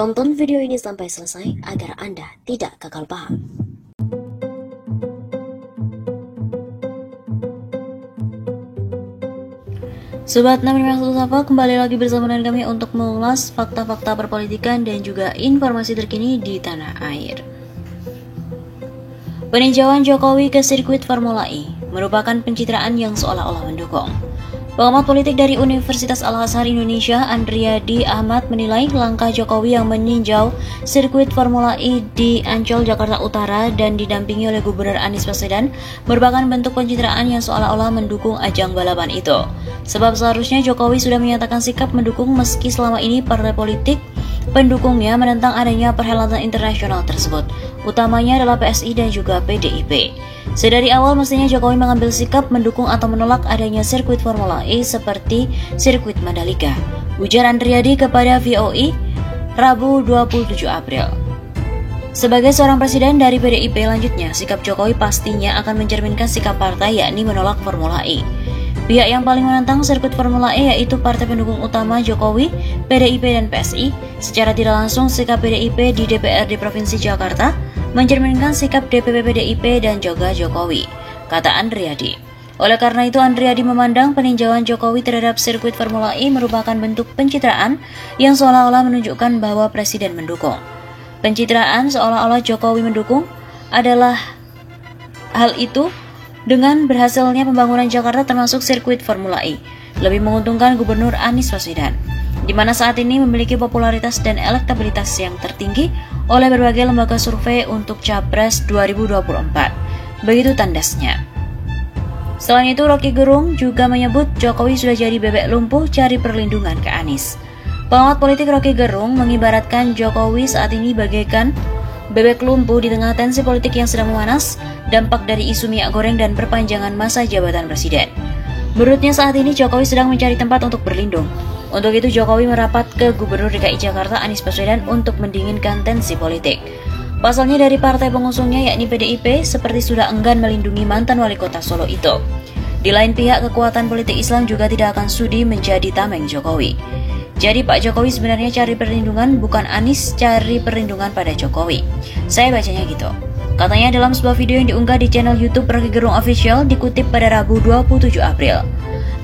Tonton video ini sampai selesai agar Anda tidak gagal paham. Sobat 651 Sapa, kembali lagi bersama dengan kami untuk mengulas fakta-fakta perpolitikan dan juga informasi terkini di tanah air. Peninjauan Jokowi ke sirkuit Formula E merupakan pencitraan yang seolah-olah mendukung. Pengamat politik dari Universitas Al-Azhar Indonesia, Andriadi Ahmad, menilai langkah Jokowi yang meninjau sirkuit Formula E di Ancol, Jakarta Utara dan didampingi oleh Gubernur Anies Baswedan merupakan bentuk pencitraan yang seolah-olah mendukung ajang balapan itu. Sebab seharusnya Jokowi sudah menyatakan sikap mendukung meski selama ini partai politik pendukungnya menentang adanya perhelatan internasional tersebut, utamanya adalah PSI dan juga PDIP. Sedari awal mestinya Jokowi mengambil sikap mendukung atau menolak adanya sirkuit Formula E seperti sirkuit Mandalika, ujar Andriadi kepada VOE Rabu 27 April. Sebagai seorang presiden dari PDIP, lanjutnya, sikap Jokowi pastinya akan mencerminkan sikap partai, yakni menolak Formula E. Pihak yang paling menentang sirkuit Formula E yaitu partai pendukung utama Jokowi, PDIP dan PSI. Secara tidak langsung, sikap PDIP di DPRD Provinsi Jakarta mencerminkan sikap DPP PDIP dan juga Jokowi, kata Andriadi. Oleh karena itu, Andriadi memandang peninjauan Jokowi terhadap sirkuit Formula E merupakan bentuk pencitraan yang seolah-olah menunjukkan bahwa Presiden mendukung. Pencitraan seolah-olah Jokowi mendukung adalah hal itu dengan berhasilnya pembangunan Jakarta termasuk sirkuit Formula E lebih menguntungkan Gubernur Anies Baswedan, di mana saat ini memiliki popularitas dan elektabilitas yang tertinggi oleh berbagai lembaga survei untuk Capres 2024. Begitu tandasnya. Selain itu, Rocky Gerung juga menyebut Jokowi sudah jadi bebek lumpuh cari perlindungan ke Anies. Pengamat politik Rocky Gerung mengibaratkan Jokowi saat ini bagaikan bebek lumpuh di tengah tensi politik yang sedang memanas, dampak dari isu minyak goreng dan perpanjangan masa jabatan presiden. Menurutnya saat ini Jokowi sedang mencari tempat untuk berlindung. Untuk itu Jokowi merapat ke Gubernur DKI Jakarta Anies Baswedan untuk mendinginkan tensi politik. Pasalnya dari partai pengusungnya yakni PDIP seperti sudah enggan melindungi mantan wali kota Solo itu. Di lain pihak, kekuatan politik Islam juga tidak akan sudi menjadi tameng Jokowi. Jadi Pak Jokowi sebenarnya cari perlindungan, bukan Anies cari perlindungan pada Jokowi. Saya bacanya gitu. Katanya dalam sebuah video yang diunggah di channel YouTube Rocky Gerung Official dikutip pada Rabu 27 April.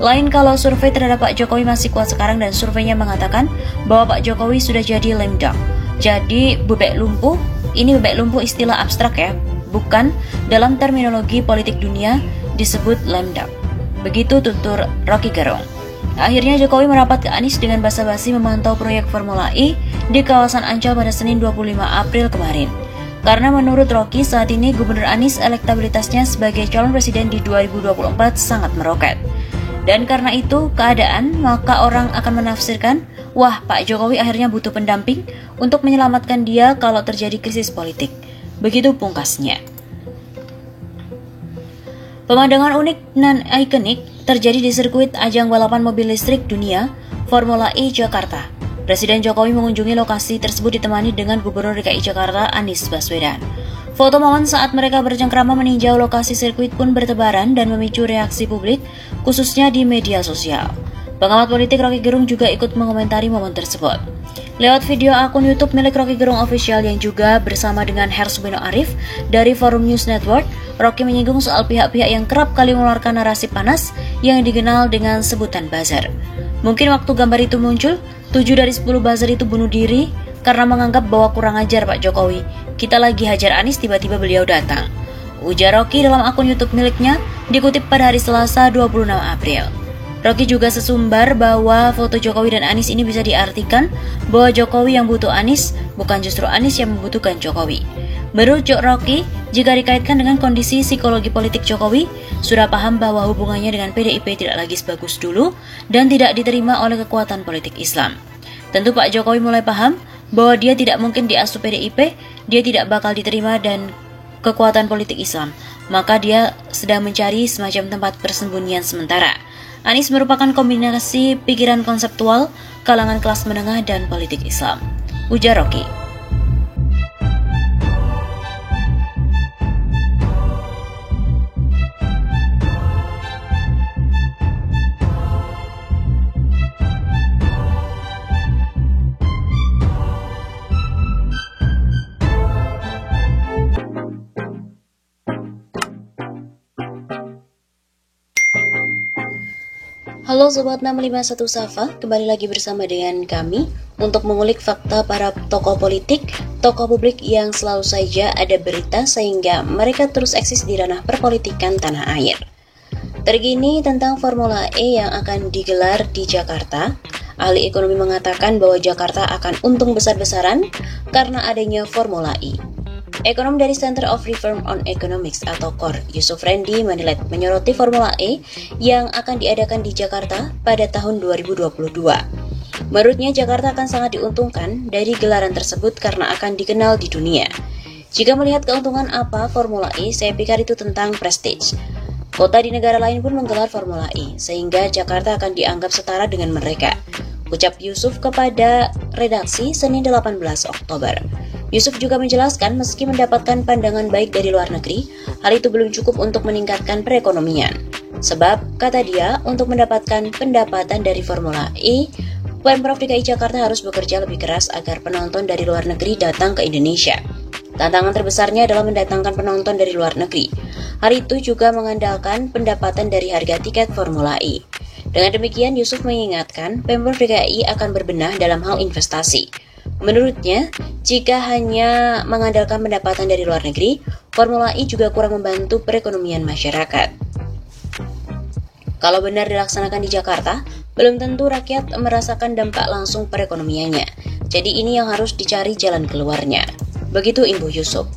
Lain kalau survei terhadap Pak Jokowi masih kuat sekarang dan surveinya mengatakan bahwa Pak Jokowi sudah jadi lame duck. Jadi bebek lumpuh, ini bebek lumpuh istilah abstrak ya, bukan dalam terminologi politik dunia disebut lame duck. Begitu tutur Rocky Gerung. Akhirnya Jokowi merapat ke Anies dengan basa-basi memantau proyek Formula E di kawasan Ancol pada Senin 25 April kemarin. Karena menurut Rocky saat ini Gubernur Anies elektabilitasnya sebagai calon presiden di 2024 sangat meroket. Dan karena itu keadaan, maka orang akan menafsirkan, wah Pak Jokowi akhirnya butuh pendamping untuk menyelamatkan dia kalau terjadi krisis politik. Begitu pungkasnya. Pemandangan unik dan ikonik terjadi di sirkuit ajang balapan mobil listrik dunia Formula E Jakarta. Presiden Jokowi mengunjungi lokasi tersebut ditemani dengan Gubernur DKI Jakarta Anies Baswedan. Foto momen saat mereka bercengkrama meninjau lokasi sirkuit pun bertebaran dan memicu reaksi publik, khususnya di media sosial. Pengamat politik Rocky Gerung juga ikut mengomentari momen tersebut. Lewat video akun YouTube milik Rocky Gerung Official yang juga bersama dengan Hersubino Arif dari Forum News Network, Rocky menyinggung soal pihak-pihak yang kerap kali mengeluarkan narasi panas yang dikenal dengan sebutan buzzer. Mungkin waktu gambar itu muncul, 7 dari 10 buzzer itu bunuh diri karena menganggap bahwa kurang ajar Pak Jokowi. Kita lagi hajar Anies, tiba-tiba beliau datang, ujar Rocky dalam akun YouTube miliknya, dikutip pada hari Selasa 26 April. Rocky juga sesumbar bahwa foto Jokowi dan Anies ini bisa diartikan bahwa Jokowi yang butuh Anies, bukan justru Anies yang membutuhkan Jokowi. Menurut Rocky, jika dikaitkan dengan kondisi psikologi politik Jokowi, sudah paham bahwa hubungannya dengan PDIP tidak lagi sebagus dulu dan tidak diterima oleh kekuatan politik Islam. Tentu Pak Jokowi mulai paham bahwa dia tidak mungkin diasuh PDIP, dia tidak bakal diterima dan kekuatan politik Islam. Maka dia sedang mencari semacam tempat persembunyian sementara. Anies merupakan kombinasi pikiran konseptual, kalangan kelas menengah dan politik Islam, ujar Rocky. Halo Sobat 651 Safa, kembali lagi bersama dengan kami untuk mengulik fakta para tokoh politik, tokoh publik yang selalu saja ada berita sehingga mereka terus eksis di ranah perpolitikan tanah air. Terkini tentang Formula E yang akan digelar di Jakarta, ahli ekonomi mengatakan bahwa Jakarta akan untung besar-besaran karena adanya Formula E. Ekonom dari Center of Reform on Economics atau CORE, Yusuf Rendy menyoroti Formula E yang akan diadakan di Jakarta pada tahun 2022. Menurutnya, Jakarta akan sangat diuntungkan dari gelaran tersebut karena akan dikenal di dunia. Jika melihat keuntungan apa Formula E, saya pikir itu tentang prestige. Kota di negara lain pun menggelar Formula E, sehingga Jakarta akan dianggap setara dengan mereka, ucap Yusuf kepada redaksi Senin 18 Oktober. Yusuf juga menjelaskan meski mendapatkan pandangan baik dari luar negeri, hal itu belum cukup untuk meningkatkan perekonomian. Sebab, kata dia, untuk mendapatkan pendapatan dari Formula E, Pemprov DKI Jakarta harus bekerja lebih keras agar penonton dari luar negeri datang ke Indonesia. Tantangan terbesarnya adalah mendatangkan penonton dari luar negeri. Hal itu juga mengandalkan pendapatan dari harga tiket Formula E. Dengan demikian, Yusuf mengingatkan Pemprov DKI akan berbenah dalam hal investasi. Menurutnya, jika hanya mengandalkan pendapatan dari luar negeri, Formula E juga kurang membantu perekonomian masyarakat. Kalau benar dilaksanakan di Jakarta, belum tentu rakyat merasakan dampak langsung perekonomiannya. Jadi ini yang harus dicari jalan keluarnya. Begitu Info Yusuf.